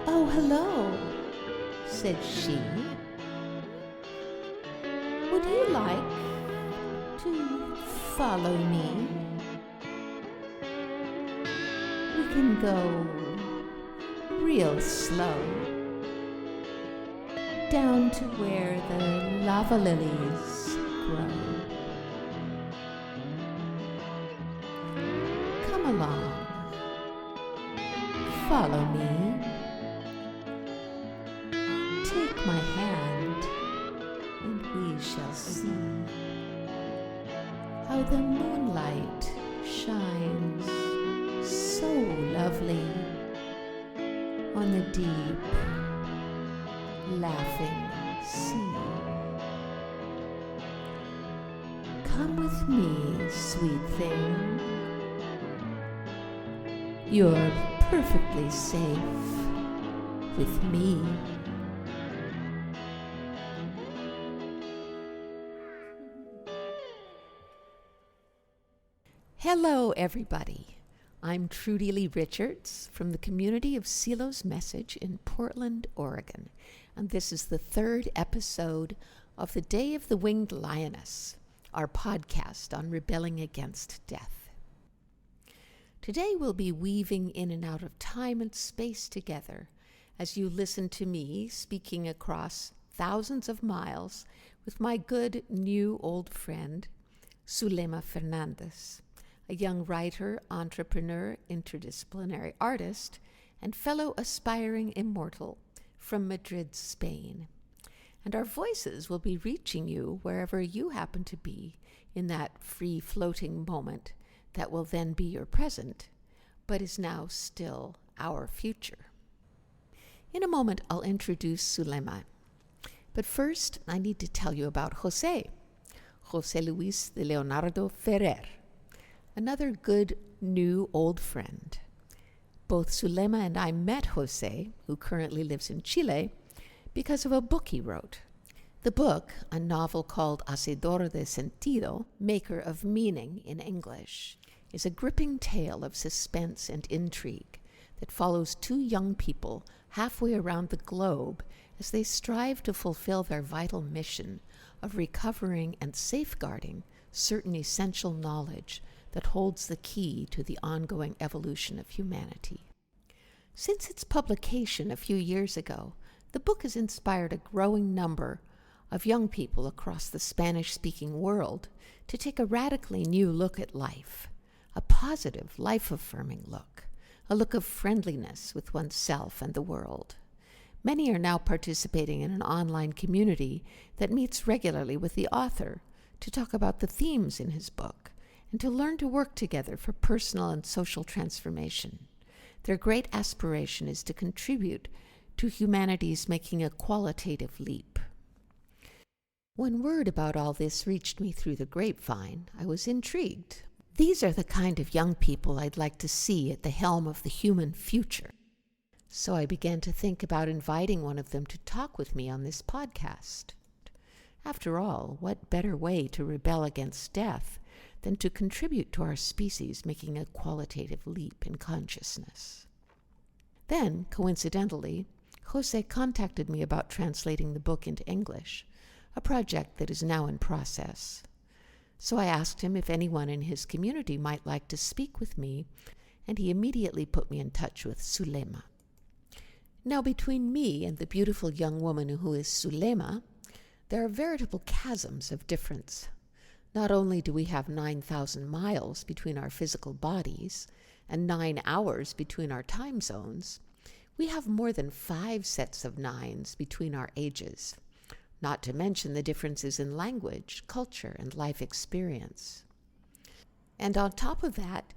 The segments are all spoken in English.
"Oh, hello," said she. "Would you like to follow me? We can go real slow down to where the lava lilies grow. Come along, follow me. Take my hand, and we shall see how the moonlight shines so lovely on the deep, laughing sea. Come with me, sweet thing. You're perfectly safe with me." Hello, everybody. I'm Trudy Lee Richards from the community of Silo's Message in Portland, Oregon, and this is the third episode of The Day of the Winged Lioness, our podcast on rebelling against death. Today we'll be weaving in and out of time and space together as you listen to me speaking across thousands of miles with my good new old friend, Zulema Fernandez, a young writer, entrepreneur, interdisciplinary artist, and fellow aspiring immortal from Madrid, Spain. And our voices will be reaching you wherever you happen to be in that free-floating moment that will then be your present, but is now still our future. In a moment, I'll introduce Zulema. But first, I need to tell you about José Luis de Leonardo Ferrer, another good new old friend. Both Zulema and I met José, who currently lives in Chile, because of a book he wrote. The book, a novel called Hacedor de Sentido, Maker of Meaning in English, is a gripping tale of suspense and intrigue that follows two young people halfway around the globe as they strive to fulfill their vital mission of recovering and safeguarding certain essential knowledge that holds the key to the ongoing evolution of humanity. Since its publication a few years ago, the book has inspired a growing number of young people across the Spanish-speaking world to take a radically new look at life, a positive, life-affirming look, a look of friendliness with oneself and the world. Many are now participating in an online community that meets regularly with the author to talk about the themes in his book and to learn to work together for personal and social transformation. Their great aspiration is to contribute to humanity's making a qualitative leap. When word about all this reached me through the grapevine, I was intrigued. These are the kind of young people I'd like to see at the helm of the human future. So I began to think about inviting one of them to talk with me on this podcast. After all, what better way to rebel against death than to contribute to our species making a qualitative leap in consciousness? Then, coincidentally, José contacted me about translating the book into English, a project that is now in process. So I asked him if anyone in his community might like to speak with me, and he immediately put me in touch with Zulema. Now, between me and the beautiful young woman who is Zulema, there are veritable chasms of difference. Not only do we have 9,000 miles between our physical bodies and 9 hours between our time zones, we have more than 5 sets of nines between our ages, not to mention the differences in language, culture, and life experience. And on top of that,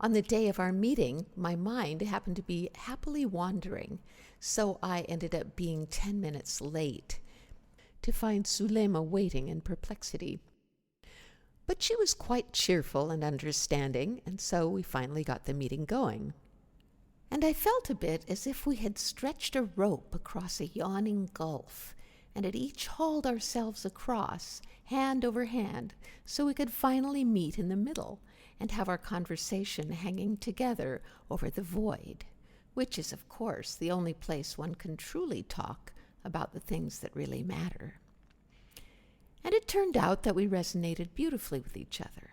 on the day of our meeting, my mind happened to be happily wandering, so I ended up being 10 minutes late to find Zulema waiting in perplexity. But she was quite cheerful and understanding, and so we finally got the meeting going. And I felt a bit as if we had stretched a rope across a yawning gulf, and had each hauled ourselves across, hand over hand, so we could finally meet in the middle and have our conversation hanging together over the void, which is, of course, the only place one can truly talk about the things that really matter. And it turned out that we resonated beautifully with each other,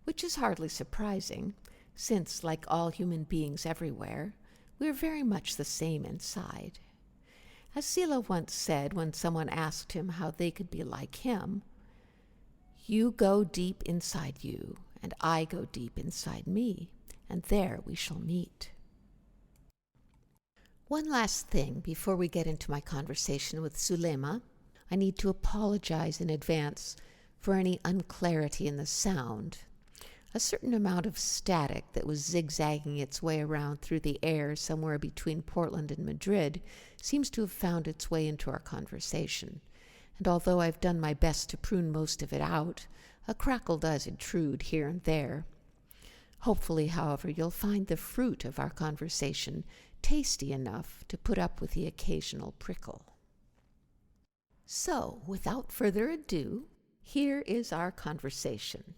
which is hardly surprising, since, like all human beings everywhere, we are very much the same inside. As Silo once said when someone asked him how they could be like him, "You go deep inside you, and I go deep inside me, and there we shall meet." One last thing before we get into my conversation with Zulema. I need to apologize in advance for any unclarity in the sound. A certain amount of static that was zigzagging its way around through the air somewhere between Portland and Madrid seems to have found its way into our conversation. And although I've done my best to prune most of it out, a crackle does intrude here and there. Hopefully, however, you'll find the fruit of our conversation tasty enough to put up with the occasional prickle. So, without further ado, here is our conversation.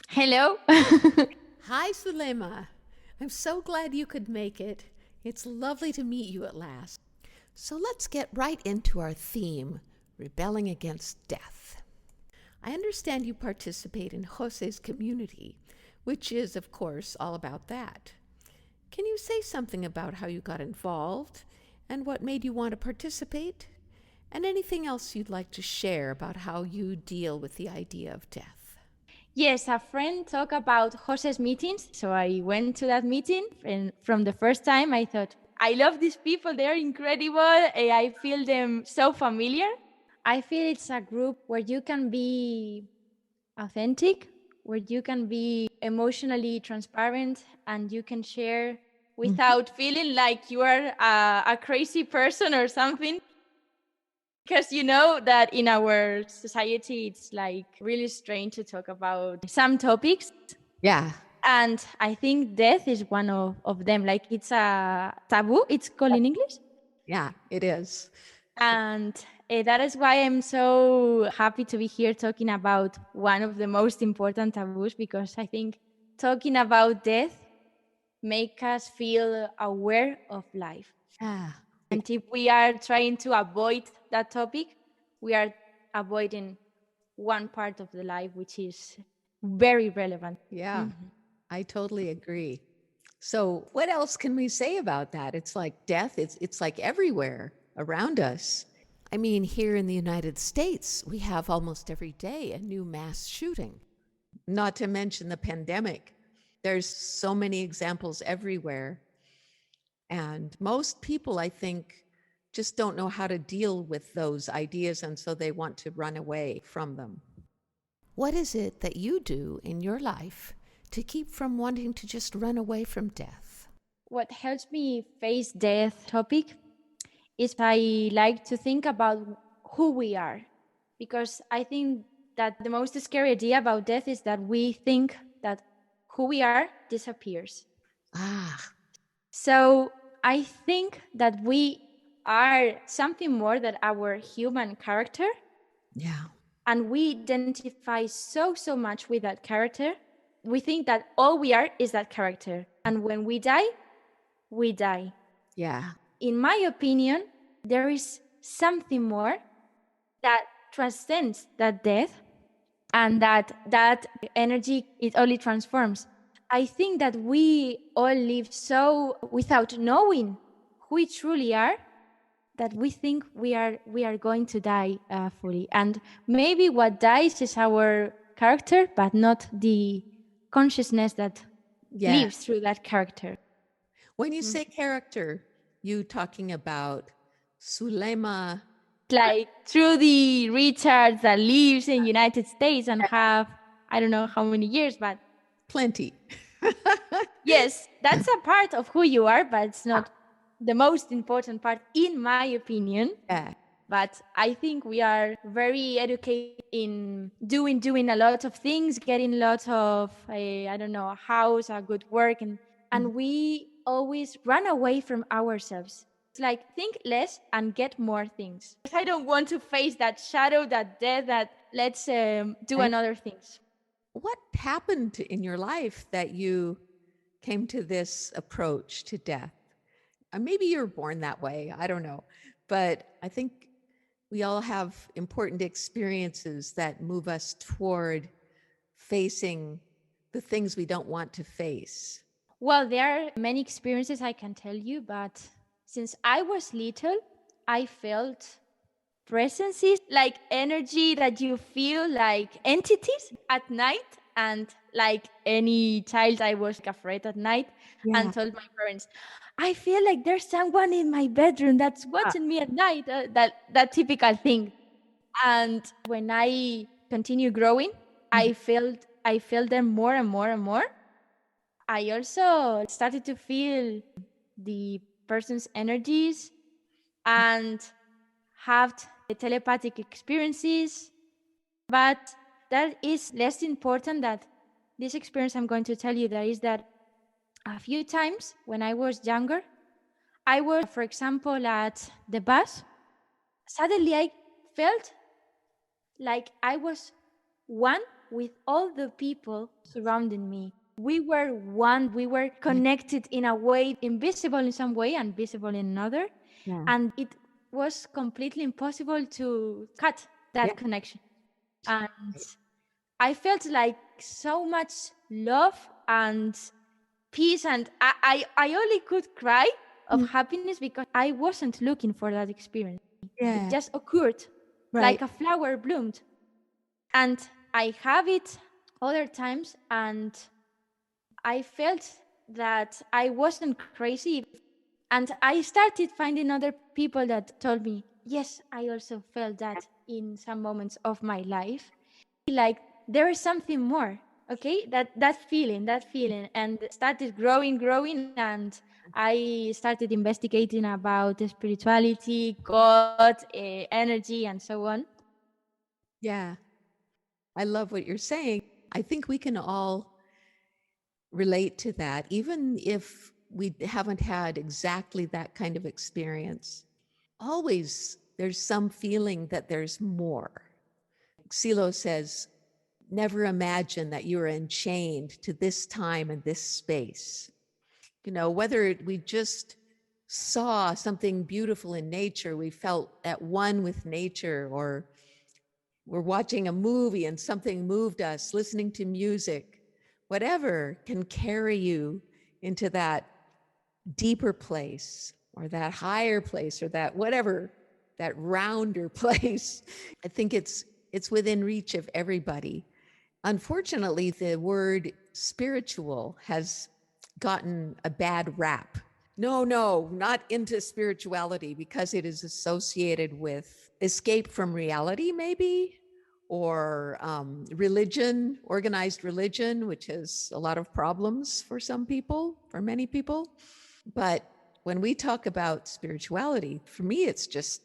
Hello. Hi, Zulema. I'm so glad you could make it. It's lovely to meet you at last. So let's get right into our theme, rebelling against death. I understand you participate in Jose's community, which is, of course, all about that. Can you say something about how you got involved and what made you want to participate? And anything else you'd like to share about how you deal with the idea of death? Yes, a friend talked about Jose's meetings. So I went to that meeting, and from the first time I thought, I love these people. They're incredible. I feel them so familiar. I feel it's a group where you can be authentic, where you can be emotionally transparent, and you can share without feeling like you are a crazy person or something. Because you know that in our society, it's like really strange to talk about some topics. Yeah. And I think death is one of them. Like it's a taboo, it's called in English. Yeah, it is. And that is why I'm so happy to be here talking about one of the most important taboos, because I think talking about death make us feel aware of life. Yeah. And if we are trying to avoid that topic, we are avoiding one part of the life, which is very relevant. Yeah, I totally agree. So what else can we say about that? It's like death, it's like everywhere around us. I mean, here in the United States, we have almost every day a new mass shooting. Not to mention the pandemic. There's so many examples everywhere. And most people, I think, just don't know how to deal with those ideas, and so they want to run away from them. What is it that you do in your life to keep from wanting to just run away from death? What helps me face death topic is I like to think about who we are, because I think that the most scary idea about death is that we think that who we are disappears. So I think that we are something more than our human character. Yeah. And we identify so much with that character. We think that all we are is that character. And when we die, we die. Yeah. In my opinion, there is something more that transcends that death, and that energy, it only transforms. I think that we all live so without knowing who we truly are, that we think we are going to die fully. And maybe what dies is our character, but not the consciousness that lives through that character. When you say character, you talking about Zulema? Like through the Richard that lives in United States and have, I don't know how many years, but Plenty. yes, that's a part of who you are, but it's not the most important part, in my opinion. Yeah. But I think we are very educated in doing a lot of things, getting lots of, I don't know, a house, a good work. And we always run away from ourselves. It's like, think less and get more things. I don't want to face that shadow, that death, that let's do another things. What happened in your life that you came to this approach to death? Maybe you're born that way. I don't know. But I think we all have important experiences that move us toward facing the things we don't want to face. Well, there are many experiences I can tell you, but since I was little, I felt presences, like energy that you feel like entities at night. And like any child, I was afraid at night and told my parents, I feel like there's someone in my bedroom that's watching me at night. That typical thing. And when I continue growing, I felt them more and more and more. I also started to feel the person's energies and have telepathic experiences. But that is less important that this experience I'm going to tell you that is that a few times when I was younger, I was, for example, at the bus. Suddenly I felt like I was one with all the people surrounding me. We were one, we were connected in a way, invisible in some way and visible in another. Yeah. And it was completely impossible to cut that Yeah. connection. And I felt like so much love and peace. And I only could cry of happiness because I wasn't looking for that experience. It Yeah. just occurred like a flower bloomed. And I have it other times, and I felt that I wasn't crazy. And I started finding other people that told me, yes, I also felt that in some moments of my life. Like there is something more, okay? That feeling, and started growing, and I started investigating about spirituality, God, energy, and so on. Yeah. I love what you're saying. I think we can all relate to that, even if we haven't had exactly that kind of experience. Always there's some feeling that there's more. Silo says, never imagine that you are enchained to this time and this space. You know, whether we just saw something beautiful in nature, we felt at one with nature, or we're watching a movie and something moved us, listening to music, whatever can carry you into that deeper place or that higher place or that whatever, that rounder place. I think it's within reach of everybody. Unfortunately, the word spiritual has gotten a bad rap. No, not into spirituality, because it is associated with escape from reality, maybe, or religion, organized religion, which has a lot of problems for some people, for many people. But when we talk about spirituality, for me, it's just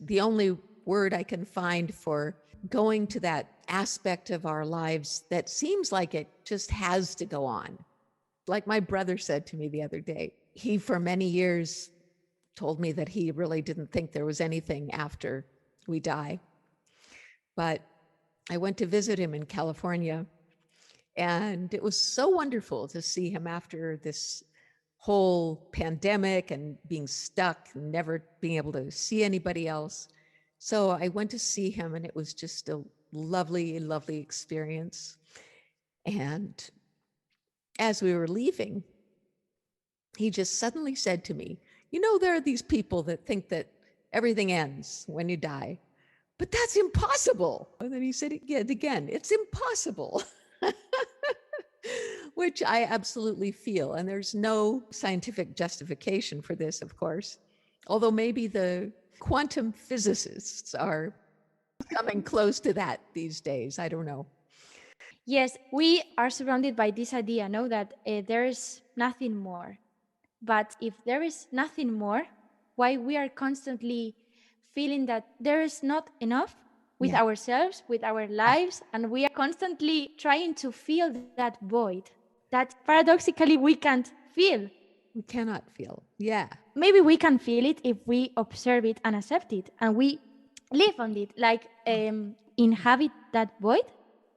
the only word I can find for going to that aspect of our lives that seems like it just has to go on. Like my brother said to me the other day, he for many years told me that he really didn't think there was anything after we die. But I went to visit him in California, and it was so wonderful to see him after this whole pandemic and being stuck and never being able to see anybody else. So I went to see him, and it was just a lovely, lovely experience. And as we were leaving, he just suddenly said to me, you know, there are these people that think that everything ends when you die, but that's impossible. And then he said it again, it's impossible. Which I absolutely feel. And there's no scientific justification for this, of course, although maybe the quantum physicists are coming close to that these days. I don't know. Yes, we are surrounded by this idea, no, that there is nothing more. But if there is nothing more, why we are constantly feeling that there is not enough with Yeah. ourselves, with our lives, and we are constantly trying to fill that void that paradoxically we can't feel. We cannot feel. Yeah. Maybe we can feel it if we observe it and accept it, and we live on it, like inhabit that void.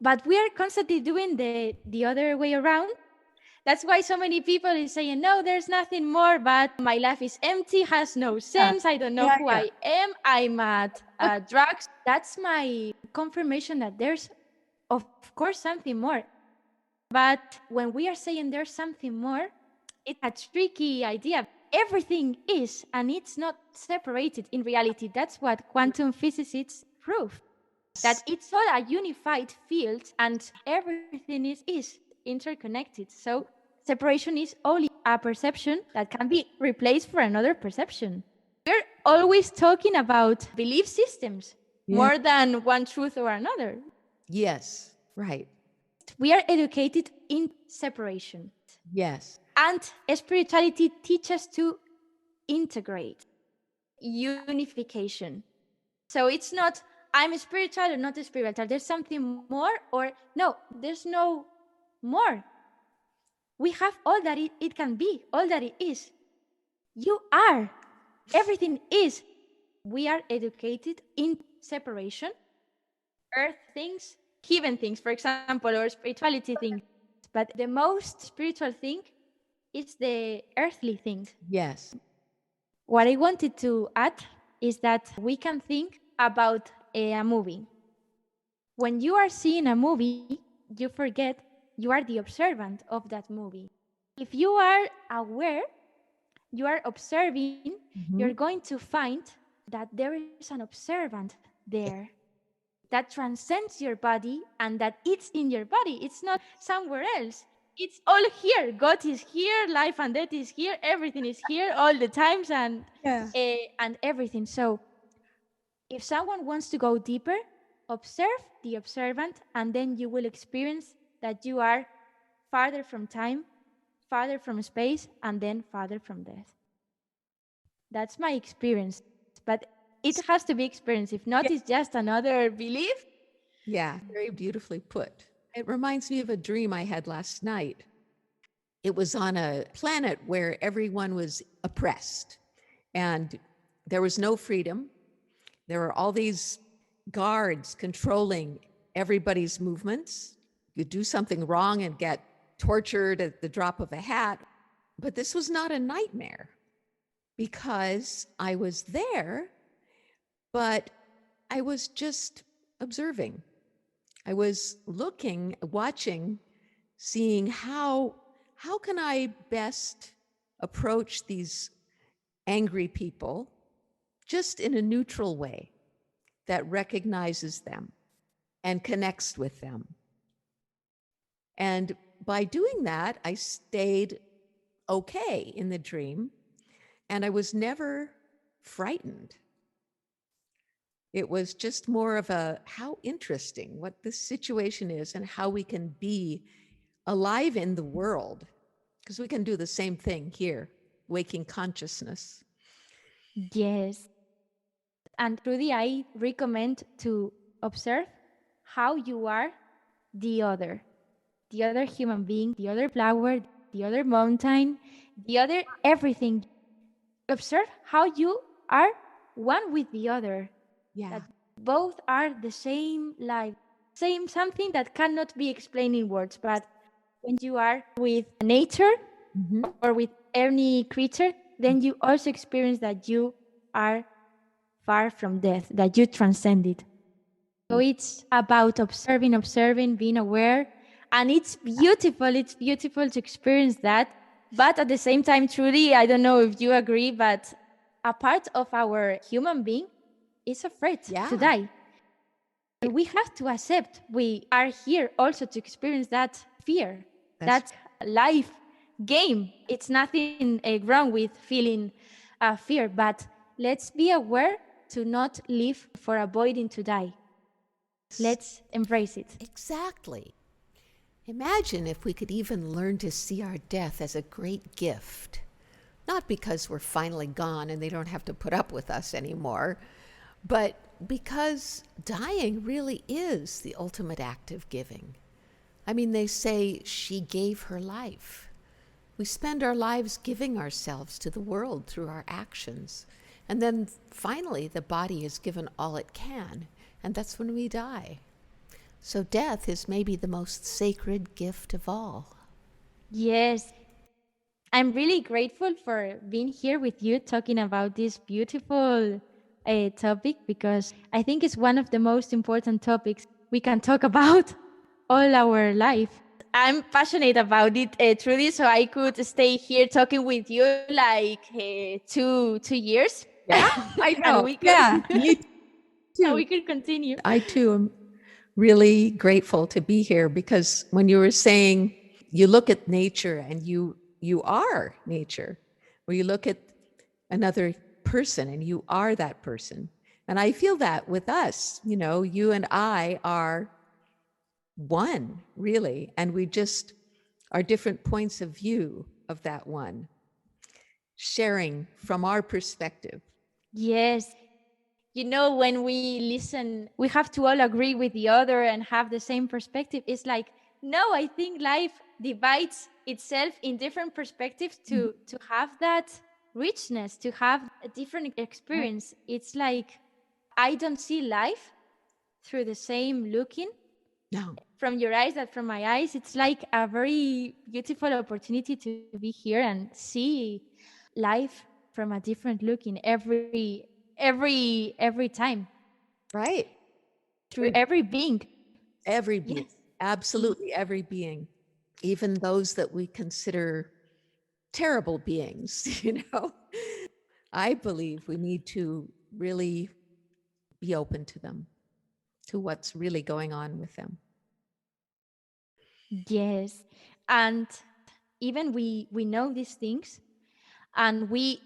But we are constantly doing the other way around, That's why so many people is saying, no, there's nothing more, but my life is empty, has no sense. I don't know who I am. I'm at drugs. That's my confirmation that there's, of course, something more. But when we are saying there's something more, it's a tricky idea. Everything is, and it's not separated in reality. That's what quantum physicists prove, that it's all a unified field and everything is interconnected. So separation is only a perception that can be replaced for another perception. We're always talking about belief systems more than one truth or another. Yes, right. We are educated in separation. Yes. And spirituality teaches to integrate, unification. So it's not, I'm spiritual or not spiritual. There's something more, or no, there's no more. We have all that it can be, all that it is. You are. Everything is. We are educated in separation. Earth things, heaven things, for example, or spirituality things. But the most spiritual thing is the earthly thing. Yes. What I wanted to add is that we can think about a movie. When you are seeing a movie, you forget you are the observant of that movie. If you are aware, you are observing, you're going to find that there is an observant there that transcends your body and that it's in your body. It's not somewhere else. It's all here. God is here, life and death is here, everything is here all the times and everything. So if someone wants to go deeper, observe the observant, and then you will experience that you are farther from time, farther from space, and then farther from death. That's my experience. But it has to be experienced. If not, it's just another belief. Yeah, very beautifully put. It reminds me of a dream I had last night. It was on a planet where everyone was oppressed and there was no freedom. There were all these guards controlling everybody's movements. You do something wrong and get tortured at the drop of a hat. But this was not a nightmare because I was there, but I was just observing. I was looking, watching, seeing how can I best approach these angry people just in a neutral way that recognizes them and connects with them. And by doing that, I stayed okay in the dream, and I was never frightened. It was just more of a, how interesting what this situation is and how we can be alive in the world, because we can do the same thing here, waking consciousness. Yes. And Trudy, I recommend to observe how you are the other human being, the other flower, the other mountain, the other everything. Observe how you are one with the other. Yeah. That both are the same life, same something that cannot be explained in words. But when you are with nature or with any creature, then you also experience that you are far from death, that you transcend it. So it's about observing, being aware. And it's beautiful to experience that. But at the same time, Trudy, I don't know if you agree, but a part of our human being is afraid to die. And we have to accept we are here also to experience that fear, that life game. It's nothing wrong with feeling fear, but let's be aware to not live for avoiding to die. Let's embrace it. Exactly. Imagine if we could even learn to see our death as a great gift. Not because we're finally gone and they don't have to put up with us anymore, but because dying really is the ultimate act of giving. I mean, they say she gave her life. We spend our lives giving ourselves to the world through our actions. And then finally, the body is given all it can, and that's when we die. So death is maybe the most sacred gift of all. Yes, I'm really grateful for being here with you talking about this beautiful topic because I think it's one of the most important topics we can talk about all our life. I'm passionate about it, Trudy, so I could stay here talking with you like 2 years, Yeah, I and know. we could Yeah, me and too. we could continue. I too am really grateful to be here because when you were saying you look at nature and you are nature, or you look at another person and you are that person. And I feel that with us, you and I are one, really, and we just are different points of view of that one, sharing from our perspective. Yes, when we listen, we have to all agree with the other and have the same perspective. It's like, no, I think life divides itself in different perspectives to have that richness, to have a different Right. experience. It's like I don't see life through the same looking No. from your eyes that from my eyes. It's like a very beautiful opportunity to be here and see life from a different looking every time Right. through every being. Every being, Yes. absolutely every being, even those that we consider terrible beings, I believe we need to really be open to them, to what's really going on with them. Yes. And even we know these things and we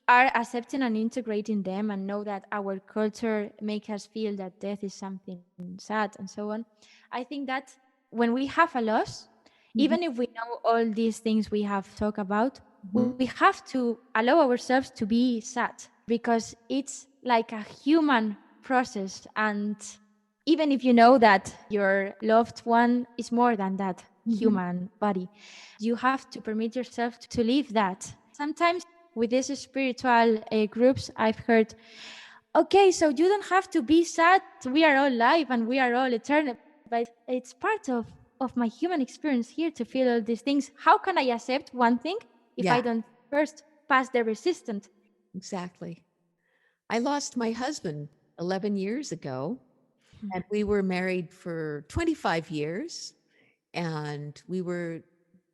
are accepting and integrating them and know that our culture make us feel that death is something sad and so on. I think that when we have a loss, Mhm. even if we know all these things we have talked about, we Mhm. have to allow ourselves to be sad because it's like a human process. And even if you know that your loved one is more than that Mhm. human body, you have to permit yourself to live that. Sometimes with these spiritual groups, I've heard, okay, so you don't have to be sad. We are all live and we are all eternal. But it's part of my human experience here to feel all these things. How can I accept one thing if I Yeah, don't first pass the resistance? exactly. I lost my husband 11 years ago, and we were married for 25 years, and we were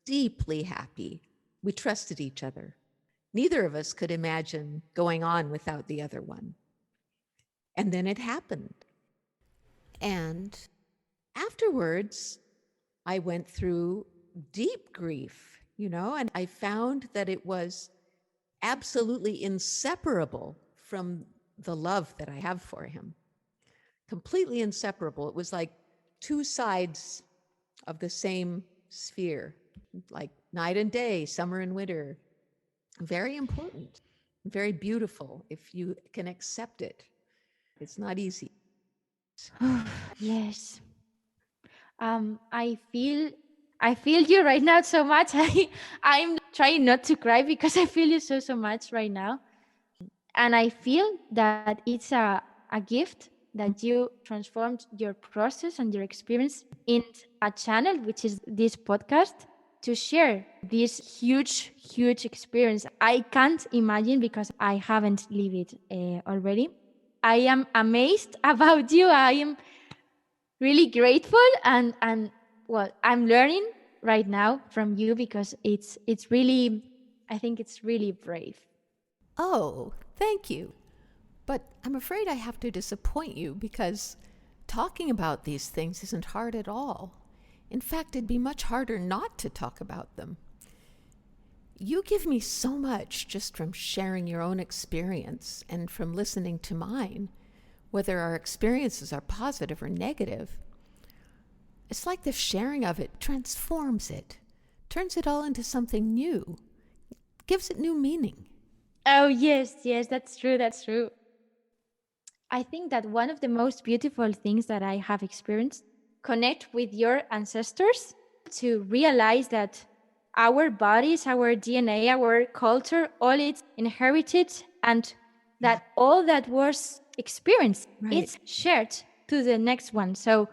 deeply happy. We trusted each other. Neither of us could imagine going on without the other one. And then it happened. And afterwards, I went through deep grief, and I found that it was absolutely inseparable from the love that I have for him. Completely inseparable. It was like two sides of the same sphere, like night and day, summer and winter. Very important, very beautiful if you can accept it. It's not easy. Yes. I feel you right now so much. I'm trying not to cry because I feel you so much right now. And I feel that it's a gift that you transformed your process and your experience in a channel, which is this podcast, to share this huge experience. I can't imagine because I haven't lived it already. I am amazed about you. I am really grateful and well, I'm learning right now from you because it's really, I think it's really brave. Oh, thank you. But I'm afraid I have to disappoint you because talking about these things isn't hard at all. In fact, it'd be much harder not to talk about them. You give me so much just from sharing your own experience and from listening to mine, whether our experiences are positive or negative. It's like the sharing of it transforms it, turns it all into something new, gives it new meaning. Oh, yes, that's true. I think that one of the most beautiful things that I have experienced, connect with your ancestors to realize that our bodies, our DNA, our culture, all it's inherited, and Yeah, that all that was experienced, right. it's shared to the next one. So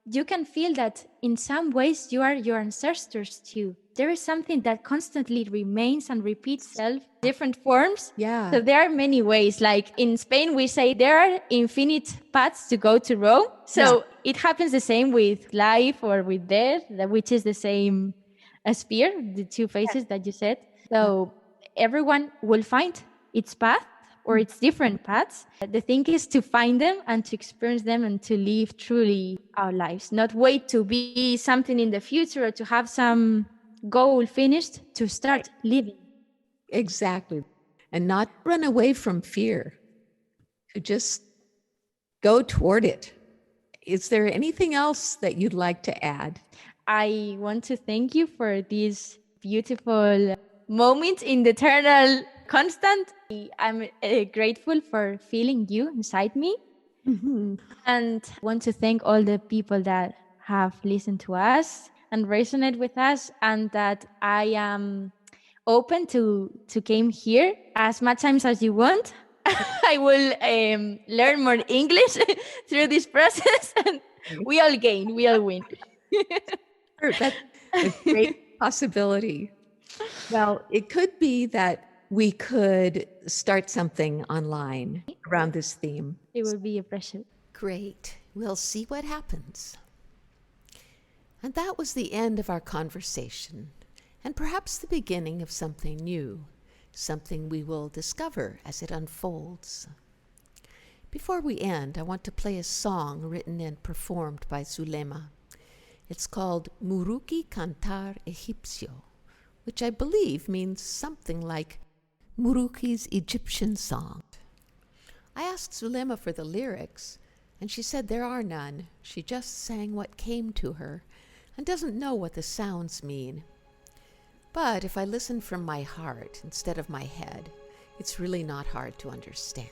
you can feel that in some ways you are your ancestors too. there is something that constantly remains and repeats itself, different forms. Yeah. So there are many ways. Like in Spain, we say there are infinite paths to go to Rome. So it happens the same with life or with death, which is the same sphere, the two faces that you said. So everyone will find its path or its different paths. The thing is to find them and to experience them and to live truly our lives, not wait to be something in the future or to have some goal finished, to start living. Exactly. And not run away from fear, to just go toward it. Is there anything else that you'd like to add? I want to thank you for this beautiful moment in the eternal constant. I'm grateful for feeling you inside me. And want to thank all the people that have listened to us and resonate with us, and that I am open to came here as much times as you want. I will learn more English through this process, and we all gain, we all win. Sure, that's a great possibility. Well, it could be that we could start something online around this theme. It will be a pleasure. Great. We'll see what happens. And that was the end of our conversation, and perhaps the beginning of something new, something we will discover as it unfolds. Before we end, I want to play a song written and performed by Zulema. It's called Muruki Cantar Egipcio, which I believe means something like Muruki's Egyptian song. I asked Zulema for the lyrics, and she said there are none. She just sang what came to her and doesn't know what the sounds mean. But if I listen from my heart instead of my head, it's really not hard to understand.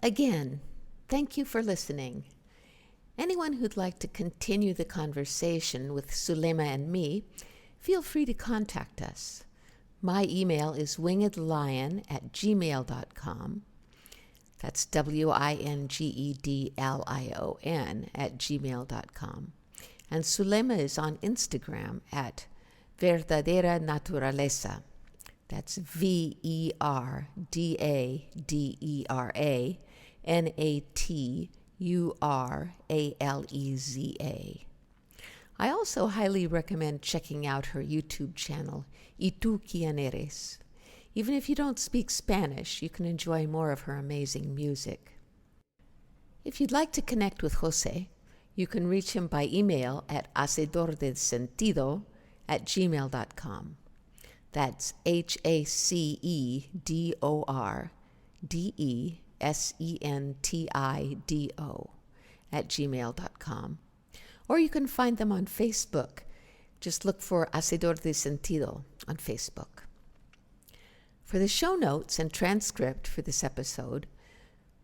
Again, thank you for listening. Anyone who'd like to continue the conversation with Sulema and me, feel free to contact us. My email is wingedlion@gmail.com. That's wingedlion@gmail.com. And Sulema is on Instagram at Verdadera Naturaleza. That's VERDADERNATURALEZA. I also highly recommend checking out her YouTube channel, Y Tú Quién Eres. Even if you don't speak Spanish, you can enjoy more of her amazing music. If you'd like to connect with Jose, you can reach him by email at hacedordesentido@gmail.com. That's HACEDORDESENTIDO @gmail.com. Or you can find them on Facebook. Just look for Hacedor de Sentido on Facebook. For the show notes and transcript for this episode,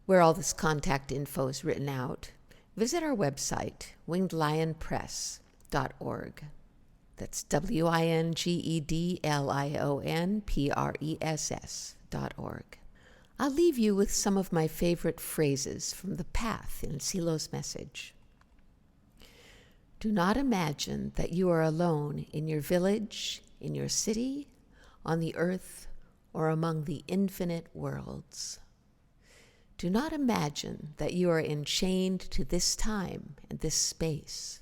where all this contact info is written out, visit our website, wingedlionpress.org. That's wingedlionpress.org. I'll leave you with some of my favorite phrases from the path in Silo's message. Do not imagine that you are alone in your village, in your city, on the earth, or among the infinite worlds. Do not imagine that you are enchained to this time and this space.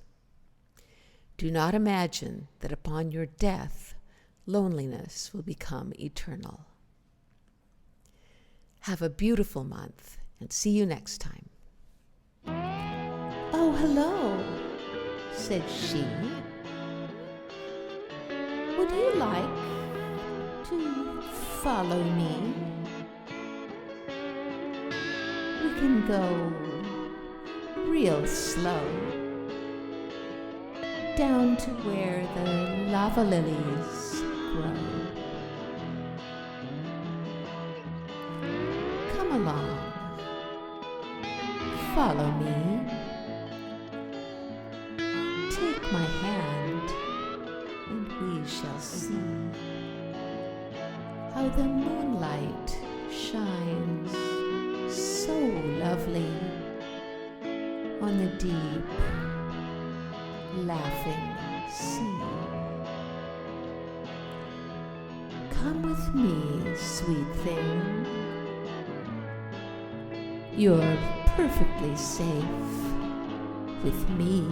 Do not imagine that upon your death, loneliness will become eternal. Have a beautiful month, and see you next time. Oh, hello, said she. Would you like to follow me? We can go real slow down to where the lava lilies grow. Come along, follow me. Take my hand, and we shall see how the moonlight shines so lovely on the deep, laughing sea. Come with me, sweet thing. You're perfectly safe with me.